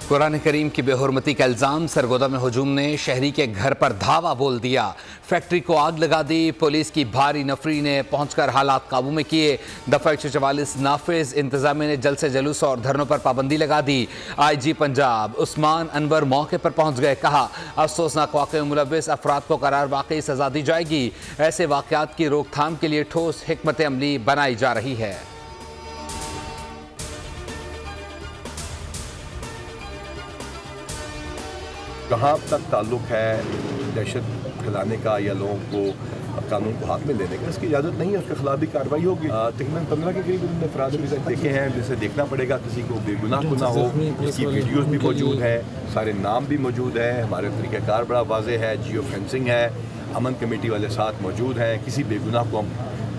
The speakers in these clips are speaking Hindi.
कुरान करीम की बेहुरमती का इल्ज़ाम, सरगोदा में हुजूम ने शहरी के घर पर धावा बोल दिया, फैक्ट्री को आग लगा दी। पुलिस की भारी नफरी ने पहुंचकर हालात काबू में किए। दफा 144 नाफिज, इंतजामिया ने जल्द से जुलूस और धरनों पर पाबंदी लगा दी। IG पंजाब उस्मान अनवर मौके पर पहुंच गए, कहा अफसोसनाक वाक़े में मुलव्विस अफराद को करार वाकई सजा दी जाएगी। ऐसे वाक़यात की रोकथाम के लिए ठोस हिकमत अमली बनाई जा रही है। कहाँ तक ताल्लुक है दहशत फैलाने का या लोगों को कानून को हाथ में लेने का, इसकी इजाज़त नहीं है, उसके खिलाफ भी कार्रवाई होगी। तकरीबन 15 के करीब उन्होंने अफराद अभी तक देखे हैं, जिसे देखना पड़ेगा, किसी को बेगुनाह को ना हो। इसकी वीडियोज़ भी मौजूद है, सारे नाम भी मौजूद है, हमारे तरीक़ाकार बड़ा वाज़ेह है, जियो फेंसिंग है, अमन कमेटी वाले साथ मौजूद हैं। किसी बेगुनाह को हम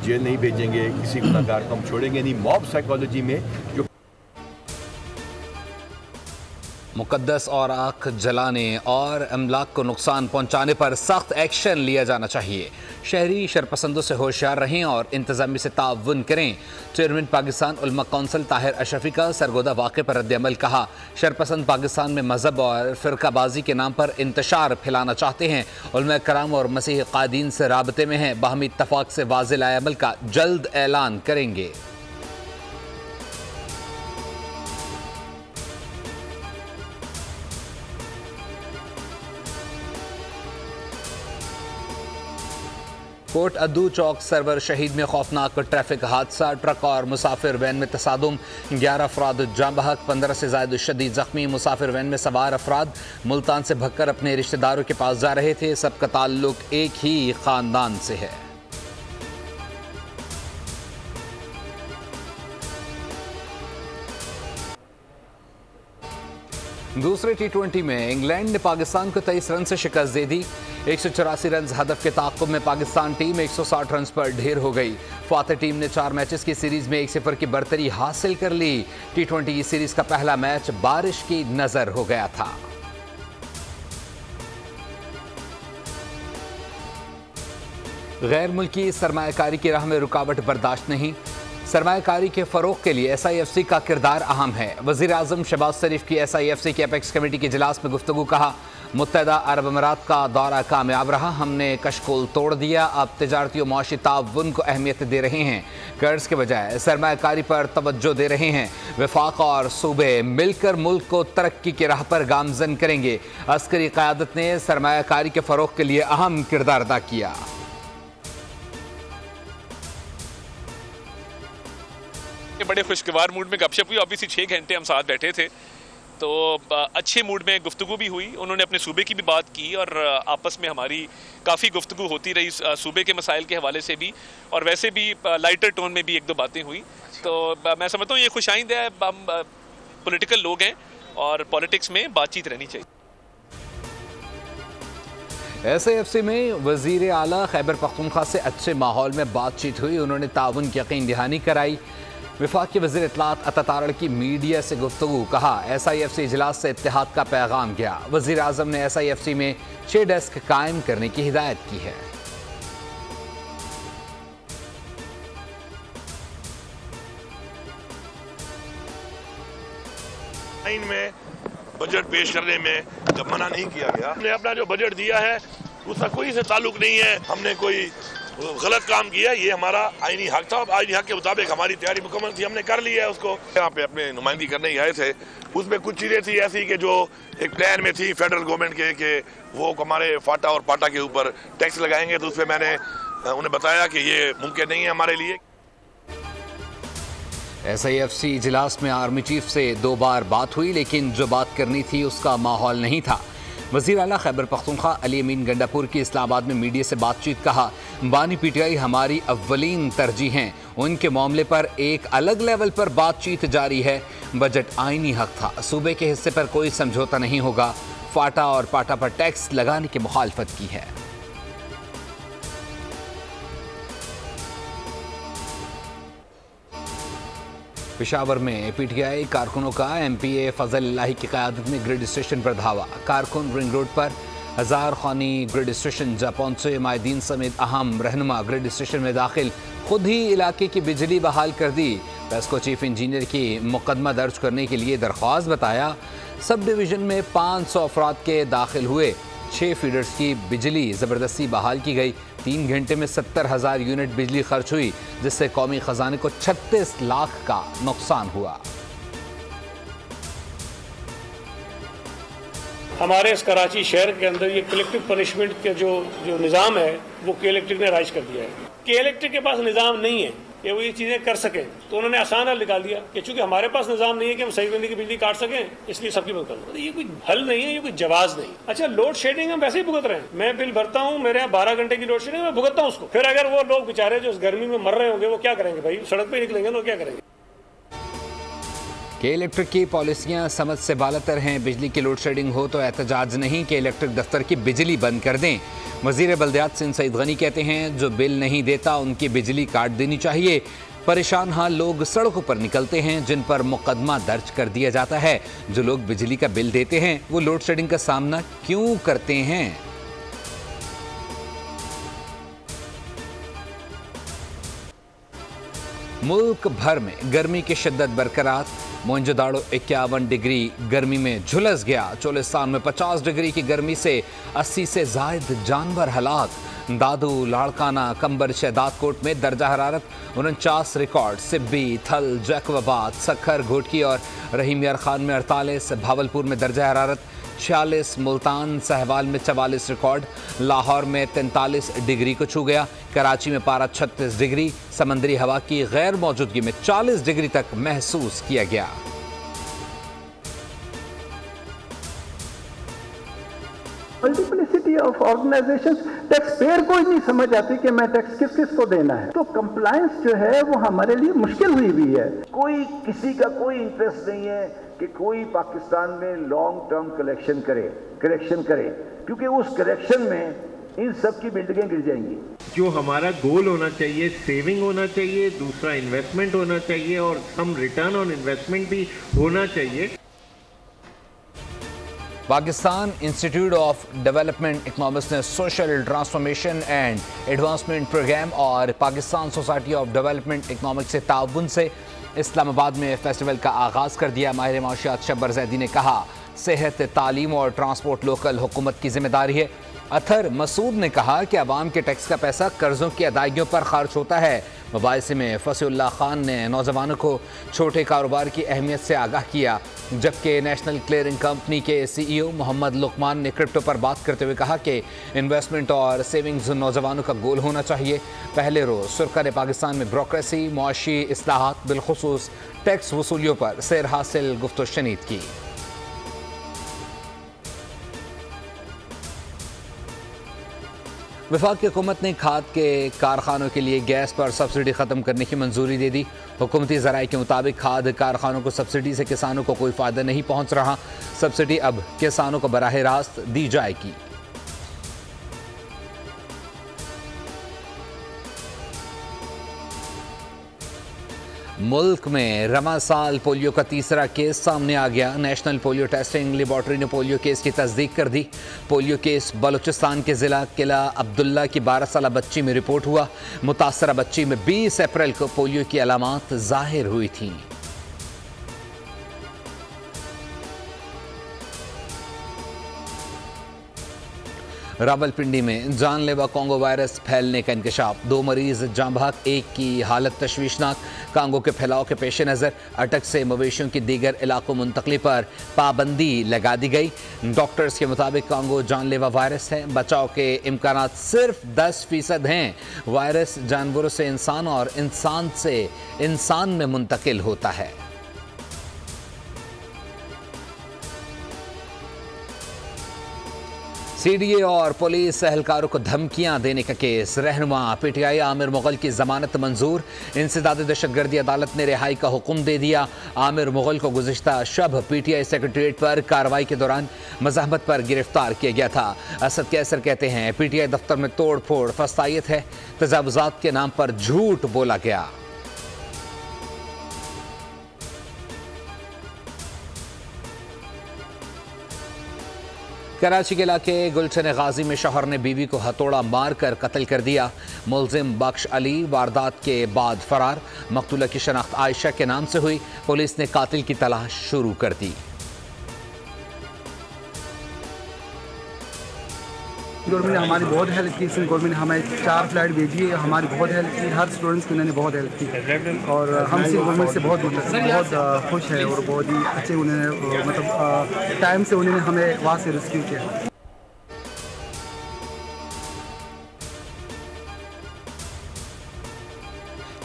जेल नहीं भेजेंगे, किसी गुनाहगार को हम छोड़ेंगे नहीं। मॉब साइकोलॉजी में जो मुकद्दस और आँख जलाने और अमलाक को नुकसान पहुँचाने पर सख्त एक्शन लिया जाना चाहिए। शहरी शरपसंदों से होशियार रहें और इंतजामी से ताउन करें। चेयरमैन पाकिस्तान उलमा कौंसिल ताहिर अशरफी का सरगोदा वाक़े पर रद्द-ए-अमल, कहा शरपसंद पाकिस्तान में मजहब और फ़िरकाबाजी के नाम पर इंतशार फैलाना चाहते हैं। उलमा कराम और मसीह कायदीन से राबते में हैं, बाहमी इत्तफ़ाक़ से वाज़ेह लाए-अमल का जल्द ऐलान करेंगे। कोट अद्दू चौक सरवर शहीद में खौफनाक ट्रैफिक हादसा, ट्रक और मुसाफिर वैन में तसादुम, 11 अफराद जाँ बहक, 15 से ज़ायद शदीद जख्मी। मुसाफिर वैन में सवार अफराद मुल्तान से भगकर अपने रिश्तेदारों के पास जा रहे थे। सबका ताल्लुक एक ही ख़ानदान से है। दूसरे T20 में इंग्लैंड ने पाकिस्तान को 23 रन से शिकस्त दे दी। 184 रन हदफ के ताक़ुब में पाकिस्तान टीम 160 रन पर ढेर हो गई। फातह टीम ने 4 मैचेस की सीरीज में 1-0 की बरतरी हासिल कर ली। T20 की सीरीज का पहला मैच बारिश की नजर हो गया था। गैर मुल्की सरमायाकारी की राह में रुकावट बर्दाश्त नहीं। सरमायाकारी के फ़रोग़ के लिए SIFC का किरदार अहम है। वज़ीर आज़म शहबाज शरीफ की SIFC की एपेक्स कमेटी के इजलास में गुफ्तगू, कहा मुत्तहदा अरब अमीरात का दौरा कामयाब रहा, हमने कशकोल तोड़ दिया, अब तिजारती और मुआशी ताउन को अहमियत दे रहे हैं, कर्ज के बजाय सरमायाकारी पर तवज्जो दे रहे हैं। वफाक और सूबे मिलकर मुल्क को तरक्की की राह पर गामजन करेंगे। अस्करी क़यादत ने सरमायाकारी के फ़रोग़ के लिए अहम किरदार अदा किया। बड़े खुशगवार मूड में गपशप हुई। ऑब्वियसली 6 घंटे हम साथ बैठे थे, तो अच्छे मूड में गुफ्तगू भी हुई। उन्होंने अपने सूबे की भी बात की और आपस में हमारी काफ़ी गुफ्तगू होती रही, सूबे के मसाइल के हवाले से भी और वैसे भी लाइटर टोन में भी 1-2 बातें हुई। तो मैं समझता हूँ ये खुशाइंद है। हम पॉलिटिकल लोग हैं और पॉलिटिक्स में बातचीत रहनी चाहिए। SIFC में वज़ीर आला खैबर पख्तूनख्वा से अच्छे माहौल में बातचीत हुई। उन्होंने ताउन की यकीन दहानी कराई। वफाकी वज़ीर इत्तलात अता तारड़ की मीडिया से गुफ्तगू, कहा SIFC इजलास से इत्तेहाद का पैगाम गया। वज़ीर आज़म ने SIFC में 6 डेस्क कायम करने की हिदायत की है। में बजट पेश करने में जब मना नहीं किया गया, हमने अपना जो बजट दिया है उसका कोई से ताल्लुक नहीं है हमने कोई गलत काम किया। ये हमारा आईनी हक था, आईनी हक के मुताबिक हमारी तैयारी मुकम्मल थी, हमने कर लिया है उसको। यहाँ पे अपने नुमाइंदगी करने ही आए थे, उसमें कुछ चीज़ें थी ऐसी कि जो एक प्लान में थी फेडरल गवर्नमेंट के कि वो हमारे फाटा और पाटा के ऊपर टैक्स लगाएंगे, तो उस पर मैंने उन्हें बताया कि ये मुमकिन नहीं है हमारे लिए। SIFC इजलास में आर्मी चीफ से 2 बार बात हुई, लेकिन जो बात करनी थी उसका माहौल नहीं था। वज़ीर आला खैबर पख्तूनख्वा अली अमीन गंडापुर की इस्लामाबाद में मीडिया से बातचीत, कहा बानी PTI हमारी अव्वलीन तरजीह हैं, उनके मामले पर एक अलग लेवल पर बातचीत जारी है। बजट आईनी हक था, सूबे के हिस्से पर कोई समझौता नहीं होगा। फाटा और पाटा पर टैक्स लगाने की मुखालफत की है। पेशावर में PTI कारकुनों का MPA फजल इलाही की क़यादत में ग्रिड स्टेशन पर धावा। कारकुन रिंग रोड पर हज़ार खानी ग्रिड स्टेशन जा पहुंचे। माहिदीन समेत अहम रहनुमा ग्रिड स्टेशन में दाखिल, खुद ही इलाके की बिजली बहाल कर दी। पेस्को चीफ इंजीनियर की मुकदमा दर्ज करने के लिए दरख्वास्त बताया। सब डिवीज़न में 500 अफराद के दाखिल हुए। 6 फीडर्स की बिजली ज़बरदस्ती बहाल की गई। 3 घंटे में 70,000 यूनिट बिजली खर्च हुई, जिससे कौमी खजाने को 36 लाख का नुकसान हुआ। हमारे इस कराची शहर के अंदर ये कलेक्टिव पनिशमेंट के जो निज़ाम है वो के इलेक्ट्रिक ने राइज कर दिया है। के इलेक्ट्रिक के पास निज़ाम नहीं है कि वो ये चीज़ें कर सकें, तो उन्होंने आसान हल निकाल दिया कि चूंकि हमारे पास निज़ाम नहीं है कि हम सही बंदी की बिजली काट सकें, इसलिए सबकी बंद कर दो। ये कोई हल नहीं है, ये कोई जवाब नहीं। अच्छा, लोड शेडिंग हम वैसे ही भुगत रहे हैं। मैं बिल भरता हूँ, मेरे यहाँ 12 घंटे की लोड शेडिंग, मैं भुगतता हूँ उसको। फिर अगर वो लोग बेचारे जो इस गर्मी में मर रहे होंगे वो क्या करेंगे भाई? सड़क पर निकलेंगे तो क्या करेंगे? के इलेक्ट्रिक की पॉलिसियां समझ से बालातर हैं। बिजली की लोड शेडिंग हो तो एहतजाज नहीं कि इलेक्ट्रिक दफ्तर की बिजली बंद कर दें। वजीर बल्दियात सिंध सईद गनी कहते हैं, जो बिल नहीं देता उनकी बिजली काट देनी चाहिए। परेशान हाल लोग सड़कों पर निकलते हैं, जिन पर मुकदमा दर्ज कर दिया जाता है। जो लोग बिजली का बिल देते हैं वो लोड शेडिंग का सामना क्यों करते हैं? मुल्क भर में गर्मी की शिद्दत बरकरार। मोइंजोदाड़ो 51 डिग्री गर्मी में झुलस गया। चोलिस्तान में 50 डिग्री की गर्मी से 80 से जायद जानवर हलाक। दादू, लाड़काना, कंबर, शहदादकोट में दर्जा हरारत 49 रिकॉर्ड। सिब्बी, थल, जैकबाबाद, सखर, घोटकी और रहीम यार खान में 48। भावलपुर में दर्जा हरारत 46। मुल्तान, सहवाल में 44 रिकॉर्ड। लाहौर में 43 डिग्री को छू गया। कराची में पारा 36 डिग्री। समंदरी हवा की गैर मौजूदगी में 40 डिग्री तक महसूस किया गया। Multiplicity of organisations, tax payer को ही नहीं समझ आती कि मैं टैक्स किस किस को देना है। तो कंप्लायंस जो है वो हमारे लिए मुश्किल हुई भी है। कोई किसी का कोई इंटरेस्ट नहीं है कि कोई पाकिस्तान में लॉन्ग टर्म करेक्शन करे, क्योंकि उस करेक्शन में इन सब की बिल्डिंगें गिर जाएंगी। जो हमारा गोल होना चाहिए, सेविंग होना चाहिए, दूसरा इन्वेस्टमेंट होना चाहिए और सम रिटर्न ऑन इन्वेस्टमेंट भी होना चाहिए। Pakistan institute of development economics ने social transformation and advancement programme और Pakistan society of development economics से ताउन से इस्लामाबाद में फेस्टिवल का आगाज़ कर दिया। माहिर माशियात शब्बर जैदी ने कहा, सेहत, तालीम और ट्रांसपोर्ट लोकल हुकूमत की जिम्मेदारी है। अथर मसूद ने कहा कि अवाम के टैक्स का पैसा कर्जों की अदायगियों पर खर्च होता है। मुबाहिसे में फसीउल्लाह खान ने नौजवानों को छोटे कारोबार की अहमियत से आगाह किया, जबकि नेशनल क्लियरिंग कंपनी के CEO मोहम्मद लुकमान ने क्रिप्टो पर बात करते हुए कहा कि इन्वेस्टमेंट और सेविंग्स नौजवानों का गोल होना चाहिए। पहले रोज़ सरकार पाकिस्तान में ब्रोक्रेसी, मुआशी इस्लाहात, बिलखुसूस टैक्स वसूलियों पर सैर हासिल गुफ्तो शनीद की। वफाक की हुकूमत ने खाद के कारखानों के लिए गैस पर सब्सिडी ख़त्म करने की मंजूरी दे दी। हुकूमती ज़राए के मुताबिक खाद कारखानों को सब्सिडी से किसानों को कोई फ़ायदा नहीं पहुँच रहा। सब्सिडी अब किसानों को बराह रास्त दी जाएगी। मुल्क में रमा साल पोलियो का तीसरा केस सामने आ गया। नेशनल पोलियो टेस्टिंग लेबॉर्ट्री ने पोलियो केस की तस्दीक कर दी। पोलियो केस बलूचिस्तान के ज़िला किला अब्दुल्ला की 12 साला बच्ची में रिपोर्ट हुआ। मुतासरा बच्ची में 20 अप्रैल को पोलियो की अलामात जाहिर हुई थीं। रावलपिंडी में जानलेवा कांगो वायरस फैलने का इंकशाफ। 2 मरीज जाँ बहक, एक की हालत तशवीशनाक। कांगो के फैलाव के पेश नज़र अटक से मवेशियों की दीगर इलाकों मुंतकली पर पाबंदी लगा दी गई। डॉक्टर्स के मुताबिक कांगो जानलेवा वायरस है। बचाव के इम्कानात सिर्फ 10% हैं। वायरस जानवरों से इंसान और इंसान से इंसान में मुंतकिल होता है। CDA और पुलिस एहलकारों को धमकियां देने का केस। रहनुमा PTI आमिर मुगल की जमानत मंजूर। इंसदाद दहशतगर्दी अदालत ने रिहाई का हुक्म दे दिया। आमिर मुगल को गुज़िश्ता शब PTI सेक्रेटरीट पर कार्रवाई के दौरान मज़ाहमत पर गिरफ्तार किया गया था। असद कैसर कहते हैं PTI दफ्तर में तोड़ फोड़ फस्तायत है। तजावुज़ात के नाम पर झूठ बोला गया। कराची के इलाके गुलशन गाजी में शौहर ने बीवी को हथौड़ा मारकर कत्ल कर दिया। मुलजिम बख्श अली वारदात के बाद फरार। मकतूला की शनाख्त आयशा के नाम से हुई। पुलिस ने कातिल की तलाश शुरू कर दी। गवर्नमेंट ने हमारी बहुत हेल्प की। गवर्नमेंट ने हमें 4 फ्लाइट भेजी है, हमारी बहुत हेल्प की, हर स्टूडेंट्स की उन्होंने बहुत हेल्प की और हम सिंध गवर्नमेंट से बहुत खुश है और बहुत ही अच्छे उन्होंने मतलब टाइम से उन्होंने हमें वहाँ से रेस्क्यू किया।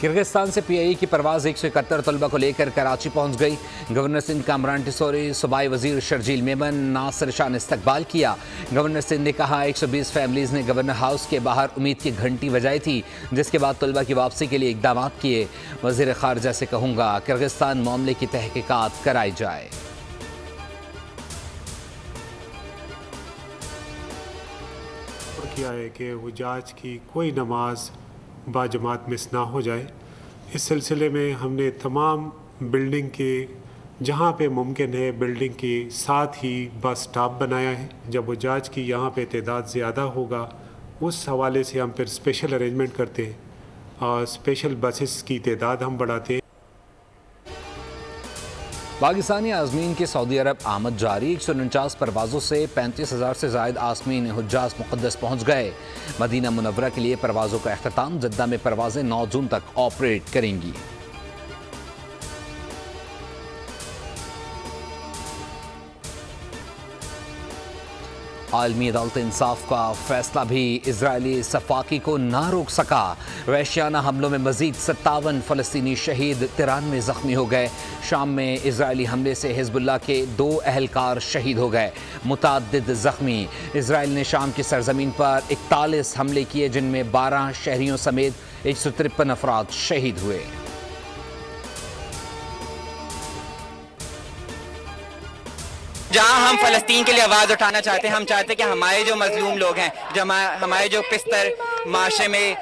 किर्गिस्तान से PIE की परवाज़ 171 तलबा को लेकर कराची पहुंच गई। गवर्नर सिंध कामरान टिसोरी, सूबाई वजीर शर्जील मेमन, नासिर शाह ने इस्तकबाल किया। गवर्नर सिंध ने कहा 120 फैमिलीज़ ने गवर्नर हाउस के बाहर उम्मीद की घंटी बजाई थी, जिसके बाद तलबा की वापसी के लिए इकदाम किए। वज़ीर ख़ारजा से कहूँगा किर्गिस्तान मामले की तहकीकात कराई जाए। किया है कि वो जाँच की कोई नमाज बाजमात मिस ना हो जाए। इस सिलसिले में हमने तमाम बिल्डिंग के जहाँ पे मुमकिन है बिल्डिंग के साथ ही बस स्टॉप बनाया है। जब वो जांच की यहाँ पे तादाद ज़्यादा होगा उस हवाले से हम फिर स्पेशल अरेंजमेंट करते हैं और स्पेशल बसेस की तादाद हम बढ़ाते हैं। पाकिस्तानी आज़मीन के सऊदी अरब आमद जारी। 149 परवाज़ों से 35,000 से ज़ायद आज़मीन हुज्जाज मुक़द्दस पहुँच गए। मदीना मुनव्वरा के लिए परवाज़ों का अख्ताम। जद्दा में परवाज़ें 9 जून तक ऑपरेट करेंगी। आलमी अदालत इंसाफ का फैसला भी इजरायली सफाकी को ना रोक सका। वहशियाना हमलों में मजीद 57 फ़लस्तीनी शहीद, 93 ज़ख्मी हो गए। शाम में इजरायली हमले से हिजबुल्लाह के 2 अहलकार शहीद हो गए, मुतअद्दिद ज़ख्मी। इजराइल ने शाम की सरजमीन पर 41 हमले किए, जिनमें 12 शहरियों समेत 153 अफराद शहीद हुए। जहाँ हम फ़लस्तीन के लिए आवाज़ उठाना चाहते हैं, हम चाहते हैं कि हमारे जो मजलूम लोग हैं, जो हमारे जो पिस्तर माशरे में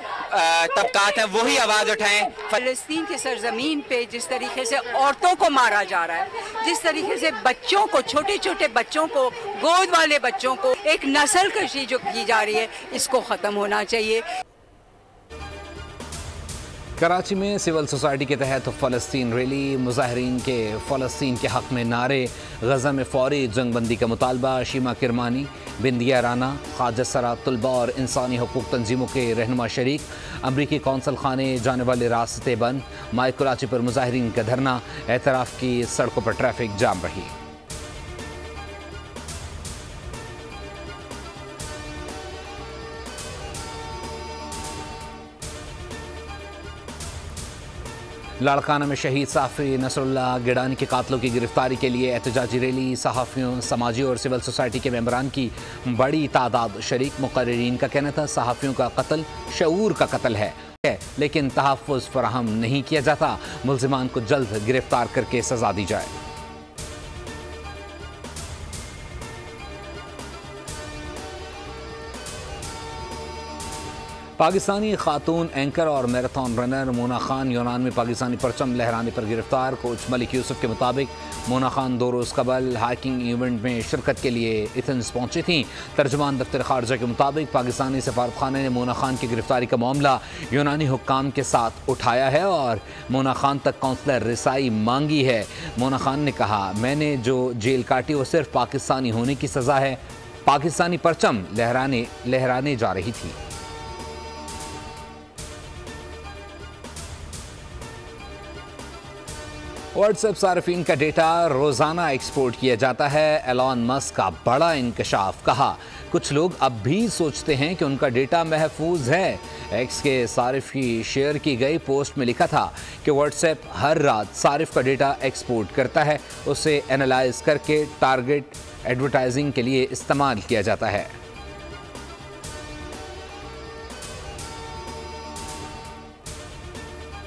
तबकात हैं, वही आवाज़ उठाएं। फ़लस्तीन की सरजमीन पे जिस तरीके से औरतों को मारा जा रहा है, जिस तरीके से बच्चों को, छोटे छोटे बच्चों को, गोद वाले बच्चों को एक नस्ल कशी जो की जा रही है, इसको ख़त्म होना चाहिए। कराची में सिविल सोसाइटी के तहत फ़लस्तीन रैली। मुजाहिरीन के फ़लस्तीन के हक़ में नारे, गज़ा में फ़ौरी जंगबंदी का मुतालबा। शीमा किरमानी, बिंदिया राना, ख्वाजा सरा तलबा और इंसानी हकूक़ तंजीमों के रहनुमा शरीक। अमरीकी कौंसल खाने जाने वाले रास्ते बंद। माय कराची पर मुजाहिरीन का धरना। एतराफ़ की सड़कों पर ट्रैफिक जाम रही। लाड़काना में शहीद सहाफ़ी नसरुल्लाह गिडानी के कातलों की गिरफ्तारी के लिए एहतजाजी रैली। सहाफ़ियों, समाजी और सिविल सोसाइटी के मेंबरान की बड़ी तादाद शरीक। मुक़र्रिरीन का कहना था सहाफ़ियों का कत्ल शऊर का कत्ल है, लेकिन तहफ़्फ़ुज़ फ़राहम नहीं किया जाता। मुल्ज़िमान को जल्द गिरफ्तार करके सज़ा दी जाए। पाकिस्तानी खातून एंकर और मैराथन रनर मोना खान यूनान में पाकिस्तानी परचम लहराने पर गिरफ्तार। कोच मलिक यूसुफ के मुताबिक मोना खान 2 रोज़ कबल हाइकिंग इवेंट में शिरकत के लिए एथेंस पहुंची थीं। तर्जुमान दफ्तर खारजा के मुताबिक पाकिस्तानी सफारतखाने ने मोना खान की गिरफ्तारी का मामला यूनानी हुक्काम के साथ उठाया है और मोना खान तक कौंसलर रिसाई मांगी है। मोना खान ने कहा, मैंने जो जेल काटी वो सिर्फ पाकिस्तानी होने की सज़ा है। पाकिस्तानी परचम लहराने जा रही थी। व्हाट्सएप सार्फिन का डेटा रोज़ाना एक्सपोर्ट किया जाता है। एलॉन मस्क का बड़ा इंकशाफ। कहा, कुछ लोग अब भी सोचते हैं कि उनका डेटा महफूज है। एक्स के सारिफ की शेयर की गई पोस्ट में लिखा था कि व्हाट्सएप हर रात सारिफ का डेटा एक्सपोर्ट करता है, उसे एनालाइज करके टारगेट एडवर्टाइजिंग के लिए इस्तेमाल किया जाता है।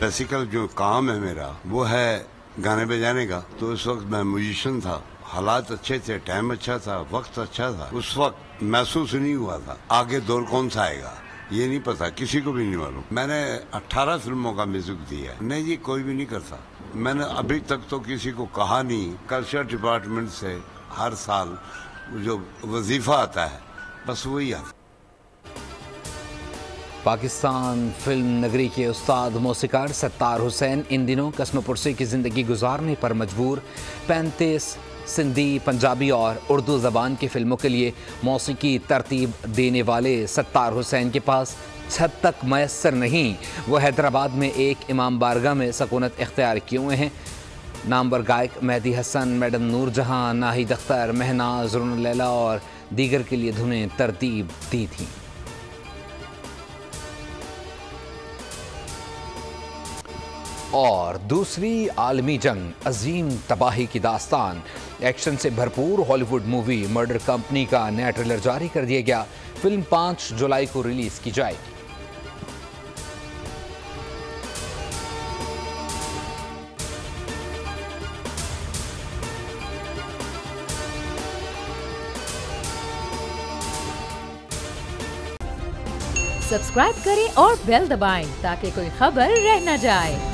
बेसिकल जो काम है मेरा वो है गाने बजाने का। तो उस वक्त मैं म्यूजिशियन था, हालात अच्छे थे, टाइम अच्छा था, वक्त अच्छा था। उस वक्त महसूस नहीं हुआ था आगे दौर कौन सा आएगा, ये नहीं पता, किसी को भी नहीं मालूम। मैंने 18 फिल्मों का म्यूजिक दिया है। नहीं जी, कोई भी नहीं करता। मैंने अभी तक तो किसी को कहा नहीं। कल्चर डिपार्टमेंट से हर साल जो वजीफा आता है बस वही आता है। पाकिस्तान फिल्म नगरी के उस्ताद मौसीकार सत्तार हुसैन इन दिनों कसम पुरसी की ज़िंदगी गुजारने पर मजबूर। 35 सिंधी, पंजाबी और उर्दू ज़बान की फ़िल्मों के लिए मौसीकी तरतीब देने वाले सत्तार हुसैन के पास छत तक मैसर नहीं। वो हैदराबाद में एक इमाम बारगाह में सकूनत इख्तियार किए हुए हैं। नामवर गायक मेहदी हसन, मैडम नूरजहां, नाहिद अख्तर, महनाज, रुन लैला और दीगर के लिए धुनें तरतीब दी थीं। और दूसरी आलमी जंग, अजीम तबाही की दास्तान, एक्शन से भरपूर हॉलीवुड मूवी मर्डर कंपनी का नया ट्रेलर जारी कर दिया गया। फिल्म 5 जुलाई को रिलीज की जाएगी। सब्सक्राइब करें और बेल दबाएं ताकि कोई खबर रह न जाए।